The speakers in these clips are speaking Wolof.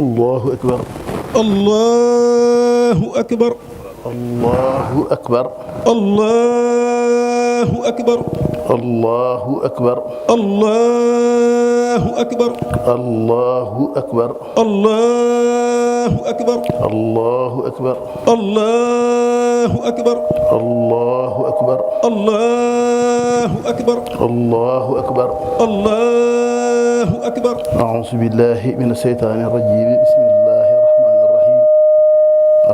allahu akbar allahu akbar allahu akbar allahu akbar allahu akbar allahu akbar allahu akbar allahu akbar allahu akbar allahu akbar allahu akbar allahu akbar allahu akbar allahu akbar a'uuzu billahi mina shaytaani rajiim bismillahi rahmaani rahiim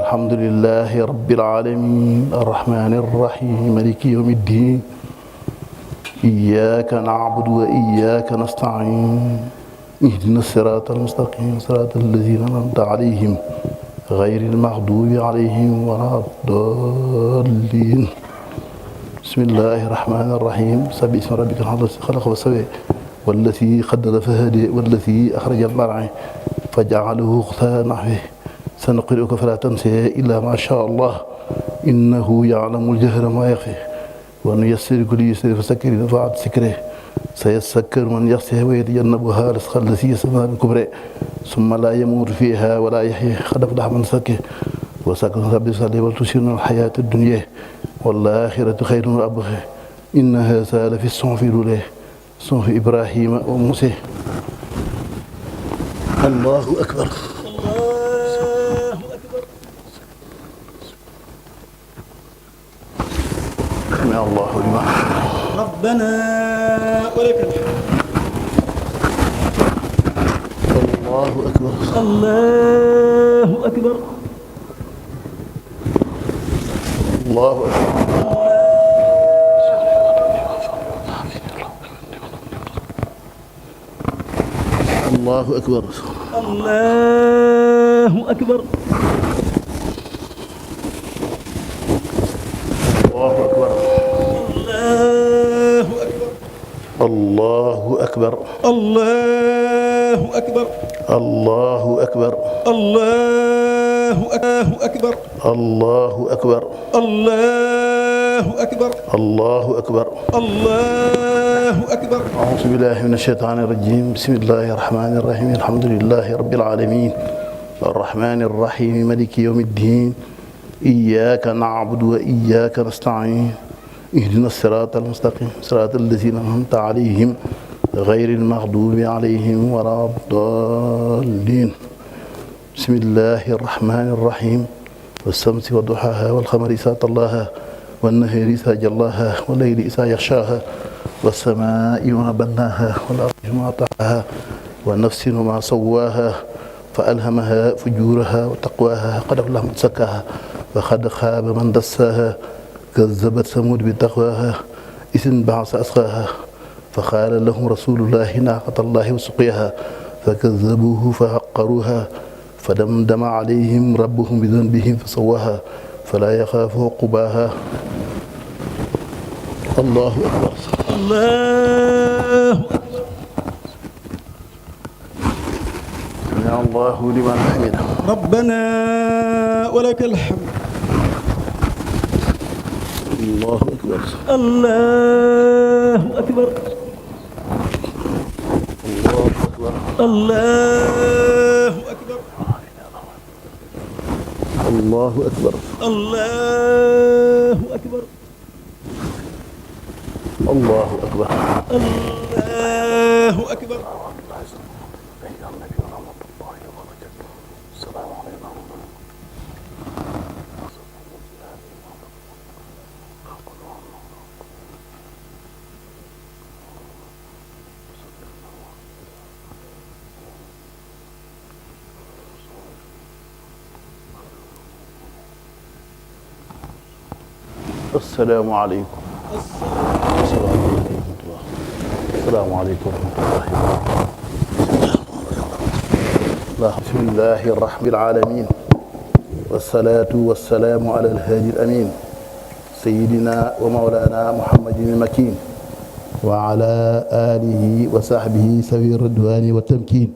alhamdulillahi rabbil aalamiin arrahmaani rrahiim maaliki yawmi ddiin iyyaaka na'budu wa iyyaaka nasta'iin ihdina siraata al-mustaqiim siraata allaziina an'amta alayhim gayril maxduubi alayhim wa laa daalliin bismillahi rahmaani rahiim sabbi isma rabbika allazii xalaqa fa sawwaa wallazii qaddara fa hadaa wallazii axraja al-mar'aa fa ja'alahu ghusaa'a nahwan sanuqri'uka falaa tansaa illaa maa shaa Allah innahu ya'lamu al-jahra wa maa yaxfaa wa nuyassiruka lil-yusri fazakkir in nafa'ati zikraa sayazakkaru man yaxshaa wa yatajannabuhaa al-ashqaa allazii yaslaa naara al-kubraa summa laa yamuutu fiihaa wa laa yaxyaa qad aflaha man zakkaahaa wa zakara rabbi salih bal tu'thiruuna al-hayaata ad-dunyaa wal-aaxiratu xayrun wa abqaa inna haazaa lafi as-suhufi al-uulaa suhufi Ibraahiima wa Muusaa. Allaahu akbar. sami Allaahu liman hamidah. rabbanaa wa lakal hamd. Allaahu akbar. Allaahu akbar. Allaahu akbar. Allaahu akbar. Allaahu akbar. Allaahu akbar. Allaahu akbar. Allaahu akbar. Allaahu akbar. Allaahu akbar. Allaahu akbar. Allaahu akbar. Allaahu akbar. A'uuzu billaahi mina shaytaani rajiim. Bismillaahi rahmaani rahiim. Alhamdulillaahi rabbil aalamiin. Arrahmaani rrahiim. Maaliki yawmi ddiin. Iyyaaka na'budu wa iyyaaka nasta'iin. Ihdina siraata al-mustaqiim. Siraata allaziina an'amta alayhim gayril maxduubi alayhim wa laa daalliin. Bismillaahi rrahmaani rrahiim. والشمس وضحاها والقمر إذا طلاها والنهار إذا جلاها والليل إذا يغشاها والسماء وما بناها والأرض وما طحاها ونفس وما سواها فألهمها فجورها وتقواها قد أفلح من زكاها وقد خاب من دساها كذبت ثمود بتقواها إذ انبعث أشقاها فقال لهم رسول الله ناقة الله وسقياها فكذبوه فعقروها فدمدم عليهم ربهم بذنبهم فسواها فلا يخاف عقباها. الله أكبر. الله أكبر. سمع الله لمن حمده. ربنا ولك الحمد. الله أكبر. الله أكبر. الله أكبر. الله أكبر. الله أكبر. الله أكبر. الله أكبر. الله أكبر. assalaamu aleykum. assalaamu aleykum wa rahmatullaahi wa barakaatuh. bismillaahi rabbil aalamiin wassalaatu wassalaamu alal haadil amiin sayyidinaa wa mawlaanaa Muhammadin al-makiin wa alaa aalihi wa sahbihi sawi ridwaani wa tamkiin.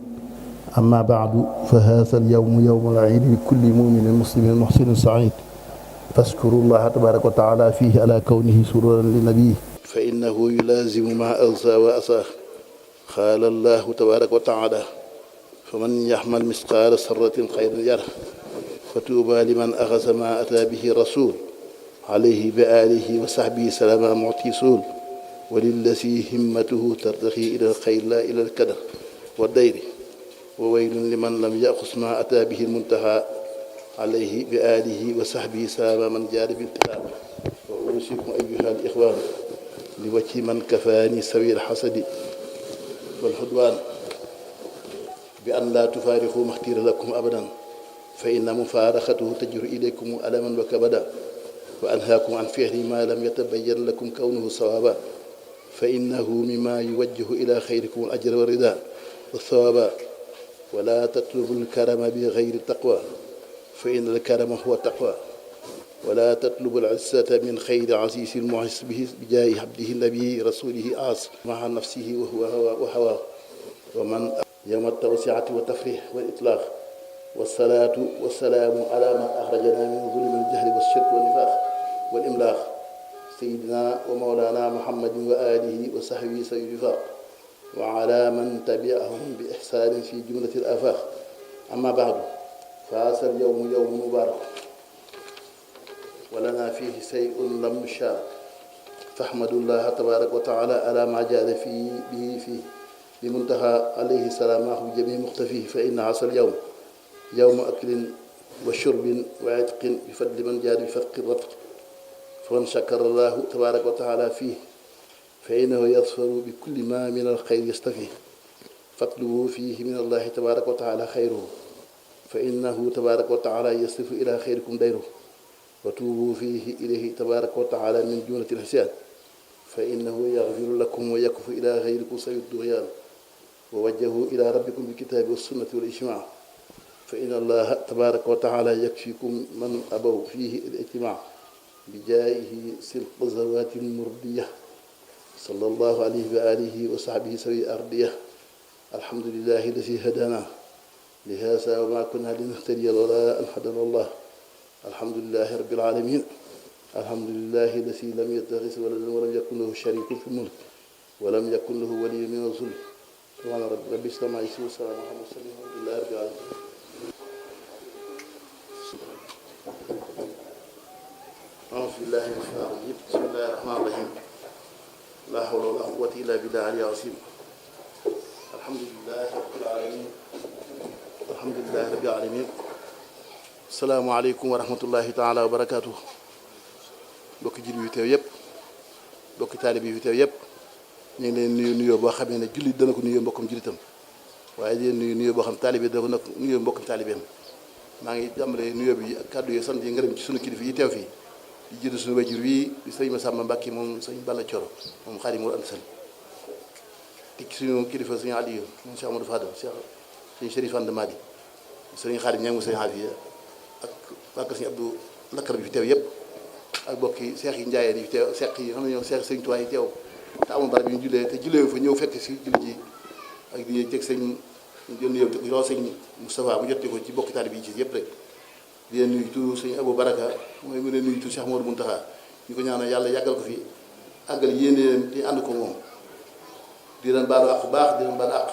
ammaa ba'du fa haazal yawmu yawmul iid li kulli mu'minin muslimin muhsinin sa'iid. فاذكروا الله تبارك وتعالى فيه على كونه سرورا للنبي فإنه يلازم ما أنسى وأساه قال الله تبارك وتعالى فمن يحمل مثقال سرة خيرا يره فتوبى لمن أخذ ما أتى به الرسول عليه بآله وصحبه سلام معطي سول وللذي همته ترتقي إلى الخير لا إلى الكدر والدير وويل لمن لم يأخذ ما أتى به المنتهى عليه بآله وصحبه سلام من جاد بانتهاء وأوصيكم أيها الإخوان لوجه من كفاني سوي الحسد والعدوان بأن لا تفارقوا ما اختير لكم أبدا فإن مفارقته تجر إليكم ألما وكبدا وأنهاكم عن فعل ما لم يتبين لكم كونه صوابا فإنه مما يوجه إلى خيركم الأجر والرضا والثوابا ولا تطلبوا الكرم بغير التقوى فإن الكرم هو التقوى ولا تطلبوا العزة من خير عزيز المعز به بجاه عبده النبي رسوله عاص مع نفسه وهواه ومن يوم التوسعة والتفريح والإطلاق والصلاة والسلام على من أخرجنا من ظلم الجهل والشرك والنفاق والإملاق سيدنا ومولانا محمد وآله وصحبه سيد الوفاق وعلى من تبعهم بإحسان في جملة الآفاق أما بعد فهذا اليوم يوم مبارك ولنا فيه شيء لم نشاء فاحمدوا الله تبارك وتعالى على ما جاد به فيه بمنتهى عليه سلامه جميع مختفيه فإن عسى اليوم يوم أكل وشرب وعتق بفضل من جاد بفتق الرتق فمن شكر الله تبارك وتعالى فيه فإنه يظفر بكل ما من الخير يستفيه فاطلبوا فيه من الله تبارك وتعالى خيره فإنه تبارك وتعالى يصرف إلى خيركم ديره وتوبوا فيه إليه تبارك وتعالى من جملة الحسيان فإنه يغفر لكم ويكف إلى غيركم سوء الطغيان ووجهوا إلى ربكم بالكتاب والسنة والإجماع فإن الله تبارك وتعالى يكفيكم من أبوا فيه الاجتماع بجائه سلق الزوات المردية صلى الله عليه وآله وصحبه سوي أرضية الحمد لله الذي هدانا لهذا وما كنا لنهتدي لولا أن هدانا الله الحمد لله رب العالمين الحمد لله الذي لم يتخذ ولدا ولم يكن له شريك في الملك ولم يكن له ولي من الذل سبحان ربي السماء والسلام على المرسلين الحمد لله رب العالمين أعوذ بالله من الشيطان الرجيم بسم الله الرحمن الرحيم لا حول ولا قوة إلا بالله العلي العظيم الحمد لله رب العالمين الحمد لله رب العالمين السلام عليكم ورحمة الله تعالى وبركاته bokki jullit yu teew yëpp bokki taalib yi teew yëpp ñu ngi leen nuyu nuyoo boo xamee ne jullit dana ko nuyoo mbokkam jullitam waaye di leen nuyu nuyoo boo xam taalib yi dana ko nuyoo mbokkam taalibeem maa ngi jàmbale nuyoo bi ak kàddu yi sant yi ngërëm ci sunu kilifa yi teew fii di jiitu suñu wajur wii di sëñ Massamba Mbàkke moom sëñ Balla Coro moom Xaadim Mor Anta Sall di ci suñu kilifa sëñ Aliou moom Cheikh Amadou Fadal sëñ Chérif Ande Madi sëñ Xaadim ñaa ngi sëñ Aliou ak waa kër sëñ Abdou Lakkar bi fi teew yëpp ak bokki seex yi njaayeen yi fi teew seex yi xam ne ñoo seex sëñ Tuubaa yi teew te amoon barab yi ñu jullee te jullee fa ñëw fekk si julli ji ak di teg sëñ jënd yow te ko sëñ Moustapha mu jotte ko ci bokki taalib yi ci yëpp rek di leen nuyu tur sëñ Abou Baraka mooy mu leen nuyu tur Cheikh Modou Mountakha ñu ko ñaanal yàlla yàggal ko fi àggal yéene leen te ànd ko moom di leen baalu àq baax di leen baalu àq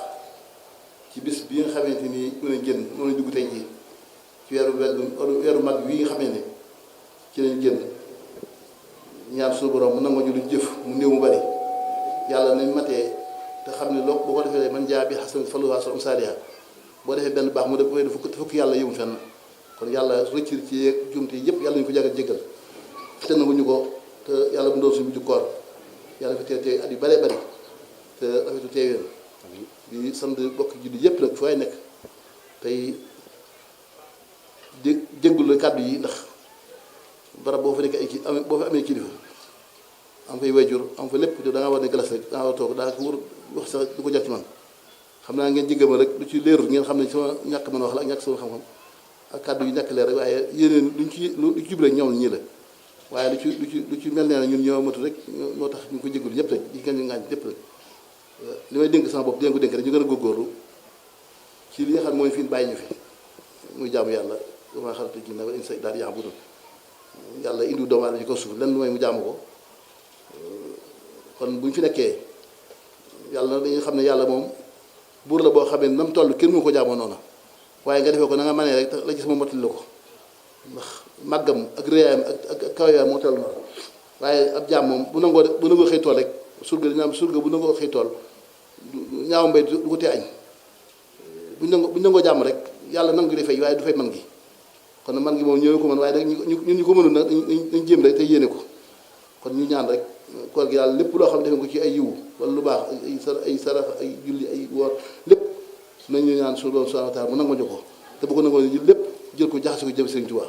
ci bis bi nga xamante ni mën a génn moom lañ dugg tey jii ci weeru mag wi nga xamee ne ci lañ génn ñaan suñu borom mu nangoo ñu luñ jëf mu néew mu bari yàlla nañ matee te xam ne loo boo ko defee man jaa bi xasan faluwaa so am saaliha boo defee benn baax mu def koy fukk yàlla yëmul fenn kon yàlla rëccir ci jumte yëpp yàlla ñu ko jàggal jéggal te nanguñu ko te yàlla bu doon suñu mujj koor yàlla fi teew at yu bëree bëri te rafetu teeween di sant bokk julli yëpp nag fooy nekk tey jéggul la kàddu yi ndax barab boo fa nekk ay kii boo fa amee kilifa am fay wayjur am fa lépp da nga war ne galas rek da nga war toog daa ko war wax sax du ko jar ci man xam naa ngeen jéggal ma rek lu ci leerul ngeen xam ne sama ñàkk mën a wax la ak ñàkk sama xam-xam ak kàddu yi ñàkk leer rek waaye yéeneen lu ci jub rek ñoom ñii la waaye lu ci mel nee na ñun ñoo matu rek moo tax ñu ngi ko jégalu ñëpp rek di ngeen ñu ngaañ ñëpp rek li may dénk sama bopp di leen ko dénk rek ñu gën a góorgóorlu ci li nga xam mooy fi bàyyi ñu fi muy jaamu yàlla damaa xaratu jinna wal insa daal yax bu dul yàlla indiwu doomu aadama ci kaw suuf lenn mooy mu jaamu ko kon bu ñu fi nekkee yàlla dañuy xam ne yàlla moom buur la boo xam ne nam toll kenn mu ko jaamoo noonu waaye nga defee ko na nga mënee rek te la gis ma mottali la ko ndax màggam ak réyaayam ak kawayaam moo toll noonu waaye ab jaam moom bu nangoo xëy tool rek surga dina am surga bu nangoo xëy tool ñaaw mbay du ko tee añ buñ nangoo jàmm rek yàlla nangu di fay waaye du fay man gi kon man gi moom ñëwee ko mën waaye nag ñun ñu ko mënul nag dañ jéem rek te yéene ko kon ñu ñaan rek koor gi yàlla lépp loo xam ne defe ko ci ay yiwu wala lu baax ay sarax ay julli ay woor lépp nañu ñaan suñu borom subhanahu wa taala mu nangu ñu ko te bu ko nangoo lépp jël ko jaxase ko jëm Sëriñ Tuubaa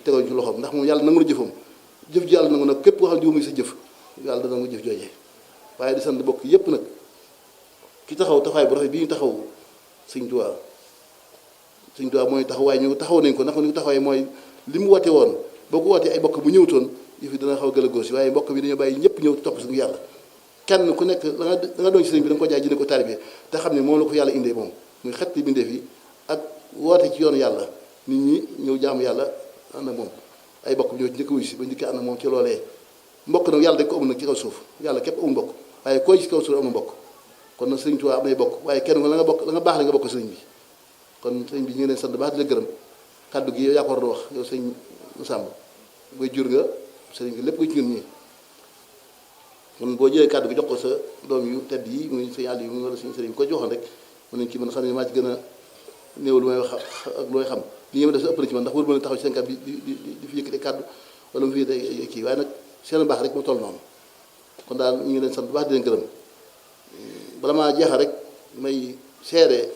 tegoo ci loxoom ndax moom yàlla nangu na jëfam jëf ji yàlla nangu nag képp koo xam ne jiw muy sa jëf yàlla dana nangu jëf joojee waaye di sant bokk yépp nag ki taxaw taxawaay bu rafet bi ñu taxaw Sëriñ Tuubaa mooy taxawaay ñu taxaw nañ ko ndax ni ko taxawaay mooy li mu woote woon boo ko wootee ay bokk bu ñëwtoon yëf yi dana xaw a gën a góos waaye mbokk bi dañoo bàyyi ñëpp ñëw topp suñu yàlla kenn ku nekk da nga doon ci sëriñ bi da nga ko jaay jënd ko taalibe te xam ne moom la ko yàlla indee moom muy xet li bindeef yi ak woote ci yoonu yàlla nit ñi ñëw jaamu yàlla ànd ak moom ay mbokk bi ñëw ci njëkk wuy si ba njëkkee ànd ak moom ci loolee mbokk nag yàlla dañ ko amul nag ci kaw suuf yàlla képp amul mbokk waaye koy ci kaw suuf am na mbokk kon nag Sëriñ Tuubaa am nay bokk waaye kenn la nga bokk la nga baax la nga bokk sëriñ bi kon sëriñ bi ñu ngi leen sant baax di la gërëm kàddu gi yow yaa ko war a wax yow sëñ Sàmb ngay jur nga sëriñ bi lépp nga ci ñun ñii kon boo jëlee kàddu gi jox ko sa doom yu tedd yi muy sëñ àll yi mu wala suñu sëriñ ko joxoon rek mën nañ ci mën a xam ne maa ci gën a néew lu may wax ak looy xam li ngeen def sa ëpp na ci man ndax wër mën a taxaw ci seen kàddu di fi yëkkati kàddu wala mu fi kii waaye nag seen baax rek mu toll noonu kon daal ñu ngi leen sant bu baax di leen gërëm bala maa jeexal rek may seede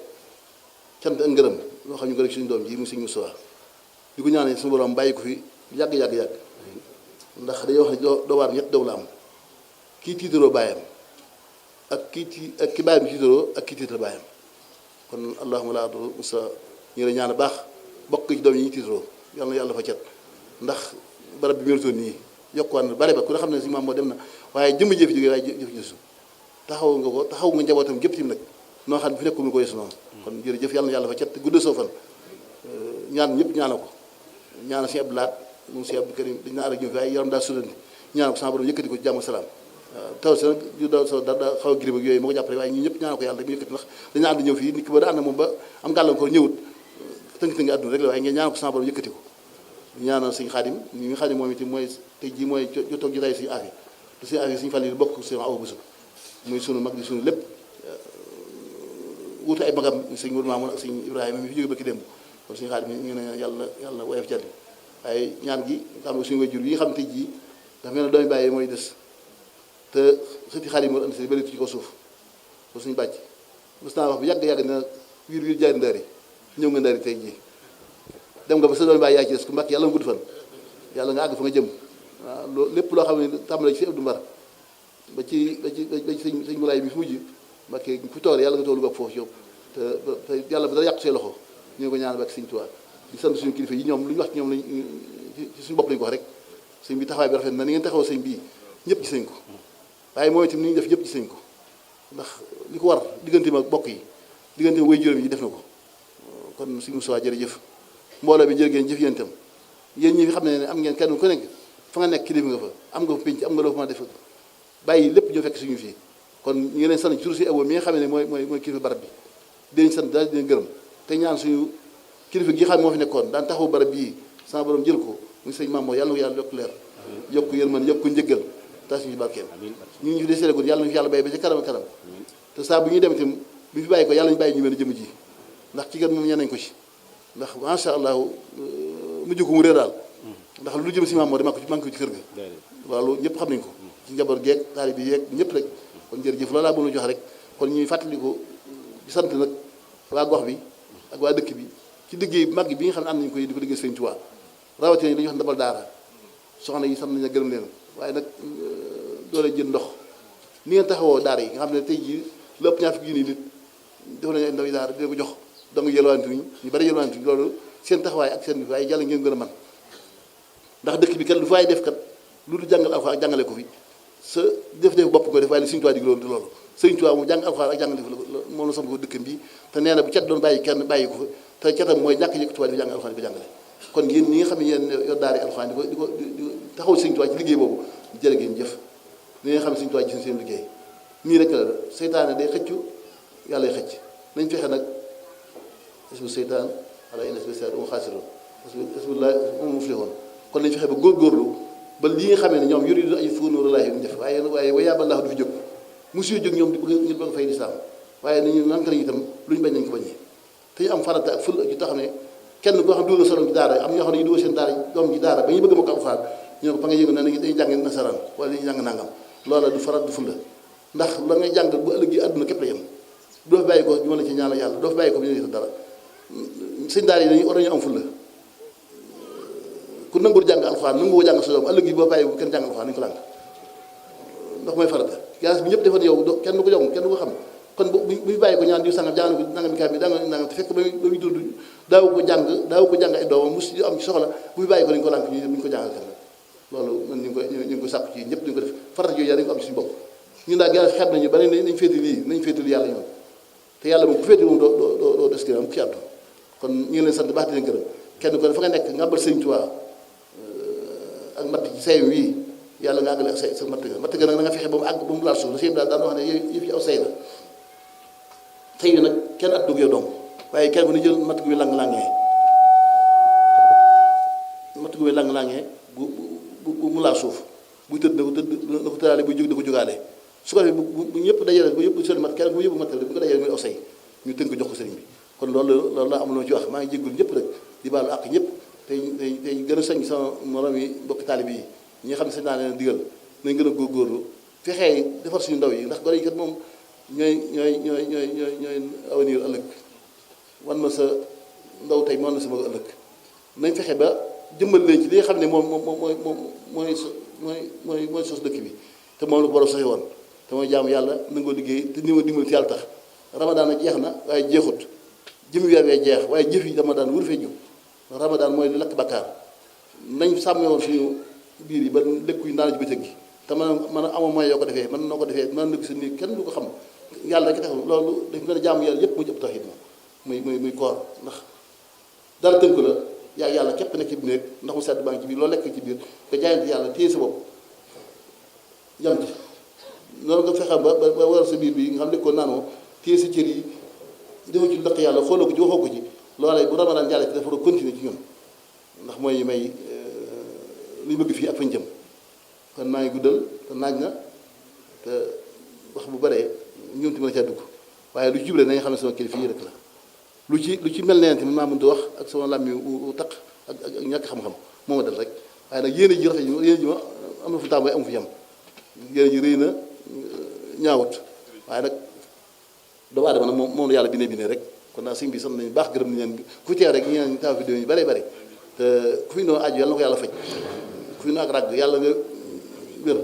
cant ak ngërëm loo xam ñu ko rek suñu doom ji mu sëñ Moustapha di ko ñaanee suñu borom bàyyi ko fi yàgg ndax dañuy wax ne doo waar ñett doom la am kii tiitaroo bàyyam ak ki bàyyam tiitaroo ak kii tiitar bàyyam kon allahumma laa adru Moussa ñu ngi lay ñaan baax bokk ci doom yi ñuy tiitaroo yal na yàlla fa cet ndax barab bi melutoon nii yokkuwaat na bare ba ku ne xam ne si maam moo dem na waaye jëmm jëf jógee waaye jëf jësu taxaw nga njabootam gépp tim nag noo xam ne fi nekkul mu ko yesu noonu kon jërëjëf yàlla na yàlla fa cet gudda soo fan ñaan ñëpp ñaana ko ñaana si Abdou Lahat moom si Abdou Karim dañ naa ànd ak ñoom fi waaye yaram daal sudandi ñaana ko sama borom yëkkati ko ci jàmm salaam taw si nag yu daw sa da xaw a girib ak yooyu moo ko jàppale waaye ñi ñëpp ñaana ko yàlla rek mu yëkkati ndax dañu ànd ñëw fii nit ki ba da ànd moom ba am gàllankoor ñëwut tënk àdduna rek la waaye ngeen ñaana ko sama borom yëkkati ko ñaanal sëñ Xaadim ñi nga xam ne moom itam mooy tey jii mooy jotoog jotaay suñu affaire te suñu affaire suñu fàll yi bokk sëñ Awa Bousso muy sunu mag di sunu lépp wuute ay magam sëñ Mourou Mamoun ak sëñ Ibrahima mi fi jóge bëkki démb kon suñu Xaadim ñu ne yàlla woyof jàll waaye ñaan gi nga xam ne suñu wayjur yi nga xam tey jii dafa mel ne doomi bàyyi mooy des te sëti Xaadim moo andi si bëri ci ko suuf ba suñu bàcc mos naa wax bu yàgg na wiir jaari ndaari ñëw nga ndaari tey jii dem nga ba sa doomi bàyyi yaa ci des ku mbàkk yàlla nga gudd fan yàlla nga àgg fa nga jëm waaw loolu lépp loo xam ne tàmbale ci Abdou Mbar ba ci sëñ Moulay bi fi mujj mbàkke fu tool yàlla nga toolu bopp foofu yow te yàlla ba dara yàqu see loxo ñu ko ñaan bàkk sëñ Tuubaa di sant suñu kilifa yi ñoom lu ñu wax ci ñoom lañ ci suñu bopp lañu ko wax rek sëñ bi taxawaay bi rafet na ni ngeen taxaw sëñ bii ñëpp ci sëñ ko waaye mooy itam ni ñu def ñëpp ci sëñ ko ndax li ko war diggante ma bokk yi diggante ma way juróom yi def na ko kon sëñ Moussa jërëjëf mbooloo bi jërë ngeen jëf yéen itam yéen ñi fi xam ne am ngeen kenn ku nekk fa nga nekk kilifa nga fa am nga fa pénc am nga loo fa ma def bàyyi lépp ñoo fekk suñu fii kon ñu ngi leen sant ci tur si abo mi nga xam ne mooy kilifa barab bi dinañ sant daal dinañ gërëm te ñaan suñu kilifa gi xam ne moo fi nekkoon daan taxawu barab bii sama borom jël ko muy sëñ Maam yàlla na ko yàlla yokk leer yokk yërmande yokk ko njëggal taas ñu ci barkeem ñu fi desee gon yàlla nañu fi yàlla bàyyi ba ci kanam kanam te saa bu ñuy dem itam bi fi bàyyi ko yàlla ñu bàyyi ñu mën a jëm ji ndax ci kat moom ñaan nañ ko ci ndax macha allah mujj ko mu réer daal ndax lu jëm si Maam dama ko ci kër ga waaw loolu ñëpp xam nañ ko ci njaboot geeg taali bi yeeg ñëpp rek kon jërëjëf loolu laa mën a jox rek kon ñuy fàttali ko di sant nag waa gox bi ak waa dëkk bi ci liggéey mag bi nga xam ne am nañu ko di ko liggéey Sëriñ Tuubaa rawatina yi dañuy wax ndabal daara soxna yi sant nañ la gërëm leen waaye nag doole jël ndox ni ngeen taxawoo daara yi nga xam ne tey jii lu ëpp ñaar fukki junni nit def nañu ay ndaw yi daara dina ko jox dong yelwaantuñ ñu bari yelwaantuñ loolu seen taxawaay ak seen waaye jàll ngeen gën a man ndax dëkk bi kat lu fay def kat lu du jàngal alxuraan ak jàngale ko fi sa def bopp ko def waaye li Sëriñ Tuubaa dig loolu di loolu Sëriñ Tuubaa mu jàng alxuraan ak jàngale ko moom la sam ko dëkkam bi te nee na bu cet doon bàyyi kenn bàyyi ko fa te catam mooy ñàkk yëkk Tuubaa di jàng alxuraan di ko jàngale kon yéen ñi nga xam ne yéen yor daara alxuraan di ko taxaw Sëriñ Tuubaa ci liggéey boobu jërë ngeen jëf li nga xam ne Sëriñ Tuubaa gis seen liggéey nii rek la seytaane day xëccu yàlla xëcc nañ fexe nag isbu seytaan ala inna spécial umu xaasiroon isbullah umu muflihun kon nañ fexe ba góorgóorlu ba li nga xamee ne ñoom yuridu ay funuurallaahi duñ def waaye wa yaaballaahu du fi jóg musuñu jóg ñoom di bëgg fay lislaam waaye nañu nank nañu itam lu ñu bañ nañ ko bañee te ñu am farata ak ful ju tax ne kenn koo xam dugal solom ci daara am ñoo xam ne ñu dugal seen daara doom ji daara ba ñu bëgg ma ko alxuraan ñoo ko fa nga yëngu ne dañuy jàng nasaraan wala dañuy jàng nangam loola du farat du fulla ndax la ngay jàng bu ëllëg yi àdduna képp la yem doo fi bàyyi ko ñu la ci ñaanal yàlla doo fi bàyyi ko bi ñu dara sëñ daara yi dañu war nañu am fulla ku nangul jàng alxuraan nanguwoo jàng sa doom ëllëg yi boo bàyyi bu kenn jàng alxuraan nañu ko lànk ndax mooy farata gaas bi ñëpp defoon yow kenn du ko jong kenn du ko xam kon bu ñu bàyyi ko ñaan diw sangam jàng ko nangam kaay bi nangam te fekk ba muy dund daaw ko jàng ay doomam mus am ci soxla bu ñu bàyyi ko dañu ko lànk ñu ko jàngal kenn loolu man ñu ngi ko sàkku ci ñëpp dañu ko def farata yooyu dañu ko am ci suñu bopp ñun daal gaas xeeb nañu ba nañ féeti lii nañ féeti yàlla ñoom te yàlla moom ku féeti moom doo des ginnaaw ci àddu kon ñu ngi leen sant baax di leen gërëm kenn ko fa nga nekk nga bal Sëriñ Tuubaa ak matt ci say wii yàlla nga àggale ak say sa matt ga nag da nga fexe ba mu àgg ba mu laal suuf la sëñ daal daan wax ne yëf yi aw say la tey nag kenn at dugg yow dong waaye kenn ku ne jël matt gu bi lang-langee bu mu laal suuf buy tëdd na ko tëraale buy jóg da ko jógaale su ko defee bu ñëpp dajale bu yëpp seen mat kenn bu yëpp matt bu ko dajale muy aw say ñu tënk jox ko sëriñ bi kon loolu laa am loo ci wax maa ngi jéggul ñëpp rek di baalu àq ñëpp tey gën a sañ sama morom yi mbokki taalib yi ñi nga xam ne sañ naa leen digal nañ gën a góorgóorlu fexee defar suñu ndaw yi ndax gone yi kat moom ñooy avenir ëllëg wan ma sa ndaw tey man na sama ëllëg nañ fexe ba jëmbal leen ci li nga xam ne mooy sos dëkk bi te moom la ko borom soxee woon te mooy jaamu yàlla nangoo liggéey te ni ma dimbali ci yàlla tax ramadaan na jeex na waaye jeexut jëmi weer wee jeex waaye jëf yi ramadaan wur fee jóg ramadaan mooy li lakk bakkaar nañ sàmmee woon suñu biir yi ba lekku yi naan ci bëccëg gi te man a amoo mooy yoo ko defee man noo ko defee man nëgg sa nii kenn du ko xam yàlla rek tax loolu daf gën a jaamu yàlla yëpp mu ci ëpp tawhid muy koor ndax dara tënk la yaa yàlla képp nekk ci biir néeg ndax mu sedd baa ngi ci biir loolu lekk ci biir nga jaayante yàlla téye sa bopp jam ci noonu nga fexe ba waral sa biir bi nga xam lekkoon naanoo téye sa cër yi defoo ci ndaq yàlla xooloo ko ci waxoo ko ci loolee bu ramadaan jàllee ci dafa war a continuer ci ñun ndax mooy may luy bëgg fii ak fañ jëm kon maa ngi guddal te naaj na te wax bu baree ñoom ti mën a caa dugg waaye lu ci jublee nañu xam ne sama kilifa yi rek la lu ci mel neen man maa mënta wax ak sama làmmi wu taq ak ñàkk xam-xam moo ma dal rek waaye nag yéene ji rafet yéene ji ma am na fu tàmbalee amu fi yem yéene ji rëy na ñaawut waaye nag doomu aadama nag moom la yàlla bindee rek kon naa sëñ bi sant nañu baax gërëm nañu leen ku teew rek ñeneen taw vidéo yi bare bare te ku fi noo aju yàlla na ko yàlla faj ku fi noo ak ràgg yàlla nga wér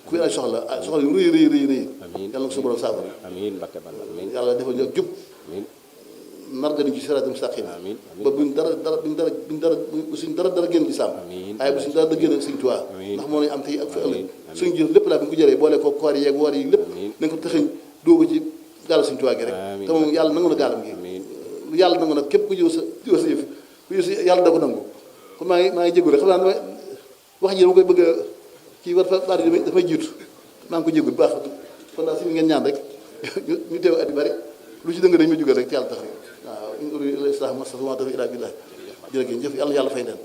ku fi ay soxla yu rëy yàlla na ko su borom saafara yàlla defal ñu ak jub nar nga ñu ci siraatal mustaqim ba buñ suñ dara génn ci saam waaye bu suñ dara da génn Sëñ Tuubaa ndax moo nañu am tey ak fa ëllëg suñ jëf lépp laa bi ñu ko jëlee boole ko koor yi yeeg woor yi lépp nañ ko tëxëñ doogu ci gaal Sëñ Tuubaa gi rek te moom yàlla nangu na gaalam gi yàlla nangu nag képp ku jëw sa yëf ku jëw sa yàlla da ko nangu kon maa ngi jégalu rek xam naa wax ji dama koy bëgg a kii war fa baat yi dafay jiitu maa ngi ko jégalu bu baax kon daal si ngeen ñaan rek ñu teew at yu bari lu ci dëng dañ ma jógal rek ci yàlla tax rek waaw in uriidu illa al-islaaha mastata'tu wa maa tawfiiqii illaa billaah jërëjëf yàlla fay leen